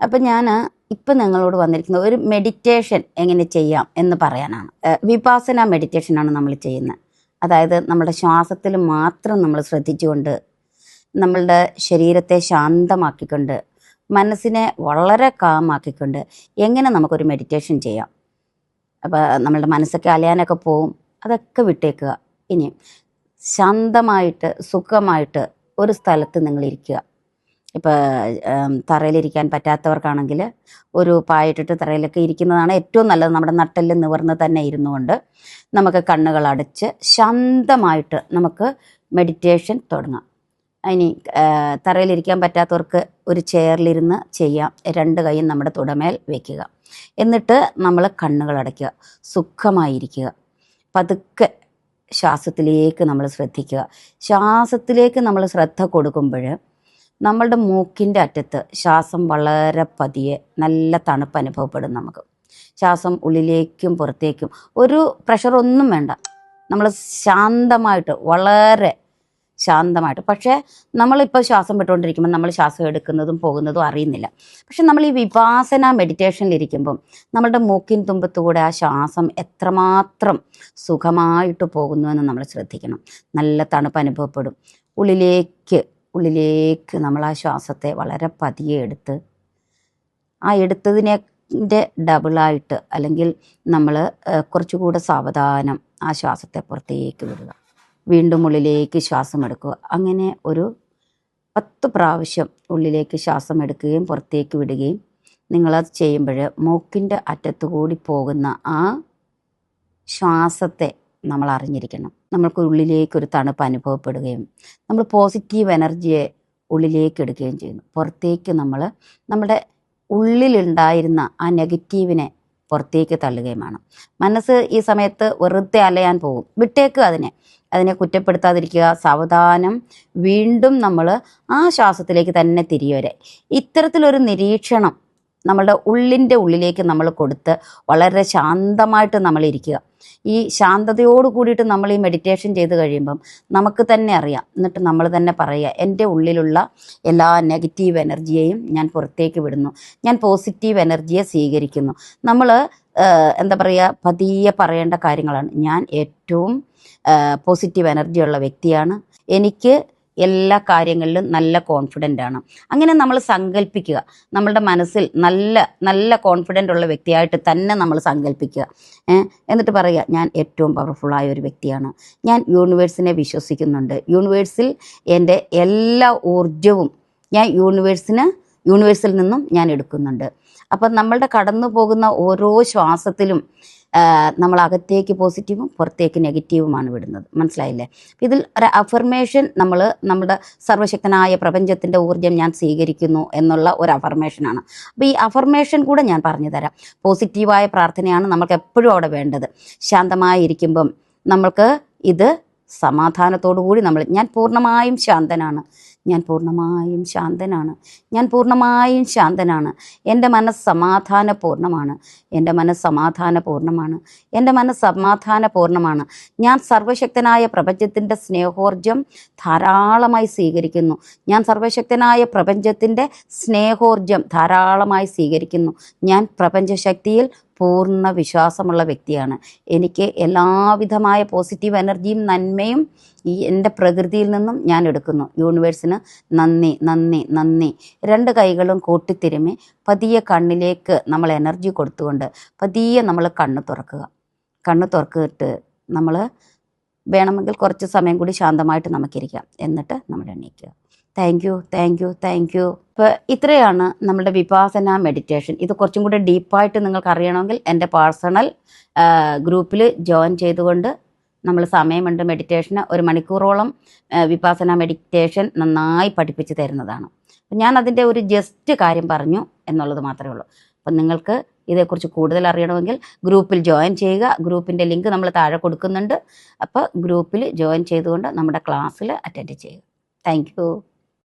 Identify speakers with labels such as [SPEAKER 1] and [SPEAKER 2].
[SPEAKER 1] അപ്പം ഞാൻ ഇപ്പം നിങ്ങളോട് വന്നിരിക്കുന്നത് ഒരു മെഡിറ്റേഷൻ എങ്ങനെ ചെയ്യാം എന്ന് പറയാനാണ്. വിപാസന മെഡിറ്റേഷനാണ് നമ്മൾ ചെയ്യുന്നത്. അതായത് നമ്മുടെ ശ്വാസത്തിൽ മാത്രം നമ്മൾ ശ്രദ്ധിച്ചുകൊണ്ട് നമ്മളുടെ ശരീരത്തെ ശാന്തമാക്കിക്കൊണ്ട് മനസ്സിനെ വളരെ കാമാക്കിക്കൊണ്ട് എങ്ങനെ നമുക്കൊരു മെഡിറ്റേഷൻ ചെയ്യാം. അപ്പോൾ നമ്മളുടെ മനസ്സൊക്കെ അലയാനൊക്കെ പോവും, അതൊക്കെ വിട്ടേക്കുക. ഇനി ശാന്തമായിട്ട് സുഖമായിട്ട് ഒരു സ്ഥലത്ത് നിങ്ങളിരിക്കുക. ഇപ്പോൾ തറയിലിരിക്കാൻ പറ്റാത്തവർക്കാണെങ്കിൽ ഒരു പായിട്ടിട്ട് തറയിലൊക്കെ ഇരിക്കുന്നതാണ് ഏറ്റവും നല്ലത്. നമ്മുടെ നട്ടെല്ല് നിവർന്ന് തന്നെ ഇരുന്നുകൊണ്ട് നമുക്ക് കണ്ണുകൾ അടച്ച് ശാന്തമായിട്ട് നമുക്ക് മെഡിറ്റേഷൻ തുടങ്ങാം. ഇനി തറയിലിരിക്കാൻ പറ്റാത്തവർക്ക് ഒരു ചെയറിലിരുന്ന് ചെയ്യാം. 2 കൈയും നമ്മുടെ തുടമേൽ വയ്ക്കുക. എന്നിട്ട് നമ്മൾ കണ്ണുകൾ അടയ്ക്കുക, സുഖമായിരിക്കുക. പതുക്കെ ശ്വാസത്തിലേക്ക് നമ്മൾ ശ്രദ്ധിക്കുക. ശ്വാസത്തിലേക്ക് നമ്മൾ ശ്രദ്ധ കൊടുക്കുമ്പോൾ നമ്മളുടെ മൂക്കിൻ്റെ അറ്റത്ത് ശ്വാസം വളരെ പതിയെ നല്ല തണുപ്പ് അനുഭവപ്പെടും. നമുക്ക് ശ്വാസം ഉള്ളിലേക്കും പുറത്തേക്കും ഒരു പ്രഷറൊന്നും വേണ്ട. നമ്മൾ ശാന്തമായിട്ട് വളരെ ശാന്തമായിട്ട്. പക്ഷേ നമ്മളിപ്പോൾ ശ്വാസം വിട്ടുകൊണ്ടിരിക്കുമ്പോൾ നമ്മൾ ശ്വാസം എടുക്കുന്നതും പോകുന്നതും അറിയുന്നില്ല. പക്ഷെ നമ്മൾ ഈ വിപാസന മെഡിറ്റേഷനിലിരിക്കുമ്പം നമ്മളുടെ മൂക്കിൻ തുമ്പത്തുകൂടെ ആ ശ്വാസം എത്രമാത്രം സുഖമായിട്ട് പോകുന്നുവെന്ന് നമ്മൾ ശ്രദ്ധിക്കണം. നല്ല തണുപ്പ് അനുഭവപ്പെടും. ഉള്ളിലേക്ക് നമ്മൾ ആ ശ്വാസത്തെ വളരെ പതിയെ എടുത്ത് ആ എടുത്തതിൻ്റെ ഡബിളായിട്ട് അല്ലെങ്കിൽ നമ്മൾ കുറച്ചുകൂടെ സാവധാനം ആ ശ്വാസത്തെ പുറത്തേക്ക് വിടുക. വീണ്ടും ഉള്ളിലേക്ക് ശ്വാസം എടുക്കുക. അങ്ങനെ ഒരു 10 പ്രാവശ്യം ഉള്ളിലേക്ക് ശ്വാസം എടുക്കുകയും പുറത്തേക്ക് വിടുകയും നിങ്ങളത് ചെയ്യുമ്പോൾ മൂക്കിൻ്റെ അറ്റത്തുകൂടി പോകുന്ന ആ ശ്വാസത്തെ നമ്മൾ അറിഞ്ഞിരിക്കണം. നമ്മൾക്ക് ഉള്ളിലേക്കൊരു തണുപ്പ് അനുഭവപ്പെടുകയും നമ്മൾ പോസിറ്റീവ് എനർജിയെ ഉള്ളിലേക്ക് എടുക്കുകയും ചെയ്യുന്നു. പുറത്തേക്ക് നമ്മൾ നമ്മുടെ ഉള്ളിലുണ്ടായിരുന്ന ആ നെഗറ്റീവിനെ പുറത്തേക്ക് തള്ളുകയുമാണ്. മനസ്സ് ഈ സമയത്ത് വെറുതെ അലയാൻ പോകും. വിട്ടേക്ക് അതിനെ കുറ്റപ്പെടുത്താതിരിക്കുക. സാവധാനം വീണ്ടും നമ്മൾ ആ ശ്വാസത്തിലേക്ക് തന്നെ തിരിയുവരെ ഇത്തരത്തിലൊരു നിരീക്ഷണം നമ്മളുടെ ഉള്ളിലേക്ക് നമ്മൾ കൊടുത്ത് വളരെ ശാന്തമായിട്ട് നമ്മൾ ഇരിക്കുക. ഈ ശാന്തതയോട് കൂടിയിട്ട് നമ്മൾ ഈ മെഡിറ്റേഷൻ ചെയ്ത് കഴിയുമ്പം നമുക്ക് തന്നെ അറിയാം. എന്നിട്ട് നമ്മൾ തന്നെ പറയുക, എൻ്റെ ഉള്ളിലുള്ള എല്ലാ നെഗറ്റീവ് എനർജിയെയും ഞാൻ പുറത്തേക്ക് വിടുന്നു, ഞാൻ പോസിറ്റീവ് എനർജിയെ സ്വീകരിക്കുന്നു. നമ്മൾ എന്താ പറയുക, പതിയെ പറയേണ്ട കാര്യങ്ങളാണ്. ഞാൻ ഏറ്റവും പോസിറ്റീവ് എനർജിയുള്ള വ്യക്തിയാണ്, എനിക്ക് എല്ലാ കാര്യങ്ങളിലും നല്ല കോൺഫിഡൻ്റ് ആണ്. അങ്ങനെ നമ്മൾ സങ്കല്പിക്കുക. നമ്മളുടെ മനസ്സിൽ നല്ല കോൺഫിഡൻ്റ് ഉള്ള വ്യക്തിയായിട്ട് തന്നെ നമ്മൾ സങ്കല്പിക്കുക. എന്നിട്ട് പറയുക, ഞാൻ ഏറ്റവും പവർഫുള്ളായ ഒരു വ്യക്തിയാണ്, ഞാൻ യൂണിവേഴ്സിനെ വിശ്വസിക്കുന്നുണ്ട്, യൂണിവേഴ്സിൽ എൻ്റെ എല്ലാ ഊർജവും ഞാൻ യൂണിവേഴ്സിൽ നിന്നും ഞാൻ എടുക്കുന്നുണ്ട്. അപ്പം നമ്മളുടെ കടന്നു പോകുന്ന ഓരോ ശ്വാസത്തിലും നമ്മൾ അകത്തേക്ക് പോസിറ്റീവും പുറത്തേക്ക് നെഗറ്റീവുമാണ് വിടുന്നത്. മനസ്സിലായില്ലേ? ഇതിൽ ഒരു അഫർമേഷൻ നമ്മുടെ സർവശക്തനായ പ്രപഞ്ചത്തിൻ്റെ ഊർജ്ജം ഞാൻ സ്വീകരിക്കുന്നു എന്നുള്ള ഒരു അഫർമേഷനാണ്. അപ്പോൾ ഈ അഫർമേഷൻ കൂടെ ഞാൻ പറഞ്ഞു തരാം. പോസിറ്റീവായ പ്രാർത്ഥനയാണ് നമുക്ക് എപ്പോഴും അവിടെ വേണ്ടത്. ശാന്തമായിരിക്കുമ്പം നമ്മൾക്ക് ഇത് സമാധാനത്തോടു കൂടി ഞാൻ പൂർണ്ണമായും ശാന്തനാണ്, ഞാൻ പൂർണ്ണമായും ശാന്തനാണ്, ഞാൻ പൂർണ്ണമായും ശാന്തനാണ്, എൻ്റെ മനസ്സ് സമാധാനപൂർണ്ണമാണ്, എൻ്റെ മനസ്സ് സമാധാനപൂർണ്ണമാണ്, എൻ്റെ മനസ്സ് സമാധാനപൂർണ്ണമാണ്, ഞാൻ സർവശക്തനായ പ്രപഞ്ചത്തിൻ്റെ സ്നേഹോർജം ധാരാളമായി സ്വീകരിക്കുന്നു, ഞാൻ സർവശക്തനായ പ്രപഞ്ചത്തിൻ്റെ സ്നേഹോർജം ധാരാളമായി സ്വീകരിക്കുന്നു, ഞാൻ പ്രപഞ്ചശക്തിയിൽ പൂർണ്ണ വിശ്വാസമുള്ള വ്യക്തിയാണ്, എനിക്ക് എല്ലാവിധമായ പോസിറ്റീവ് എനർജിയും നന്മയും ഈ എൻ്റെ പ്രകൃതിയിൽ നിന്നും ഞാൻ എടുക്കുന്നു, യൂണിവേഴ്സിന് നന്ദി നന്ദി നന്ദി. 2 കൈകളും കൂട്ടിത്തിരുമി പതിയെ കണ്ണിലേക്ക് നമ്മൾ എനർജി കൊടുത്തുകൊണ്ട് പതിയെ നമ്മൾ കണ്ണ് തുറക്കിട്ട് നമ്മൾ വേണമെങ്കിൽ കുറച്ച് സമയം കൂടി ശാന്തമായിട്ട് നമുക്കിരിക്കാം. എന്നിട്ട് നമ്മൾ എണീക്കുക. Thank you. ഇപ്പോൾ ഇത്രയാണ് നമ്മുടെ വിപാസന മെഡിറ്റേഷൻ. ഇത് കുറച്ചും കൂടി ഡീപ്പായിട്ട് നിങ്ങൾക്ക് അറിയണമെങ്കിൽ എൻ്റെ പേഴ്സണൽ ഗ്രൂപ്പിൽ ജോയിൻ ചെയ്തുകൊണ്ട് നമ്മൾ സമയമുണ്ട് മെഡിറ്റേഷന് 1 മണിക്കൂറോളം വിപാസന മെഡിറ്റേഷൻ നന്നായി പഠിപ്പിച്ച് തരുന്നതാണ്. അപ്പം ഞാൻ അതിൻ്റെ ഒരു ജസ്റ്റ് കാര്യം പറഞ്ഞു എന്നുള്ളത് മാത്രമേ ഉള്ളൂ. അപ്പം നിങ്ങൾക്ക് ഇതേക്കുറിച്ച് കൂടുതൽ അറിയണമെങ്കിൽ ഗ്രൂപ്പിൽ ജോയിൻ ചെയ്യുക. ഗ്രൂപ്പിൻ്റെ ലിങ്ക് നമ്മൾ താഴെ കൊടുക്കുന്നുണ്ട്. അപ്പോൾ ഗ്രൂപ്പിൽ ജോയിൻ ചെയ്തുകൊണ്ട് നമ്മുടെ ക്ലാസ്സിൽ അറ്റൻഡ് ചെയ്യുക. Thank you.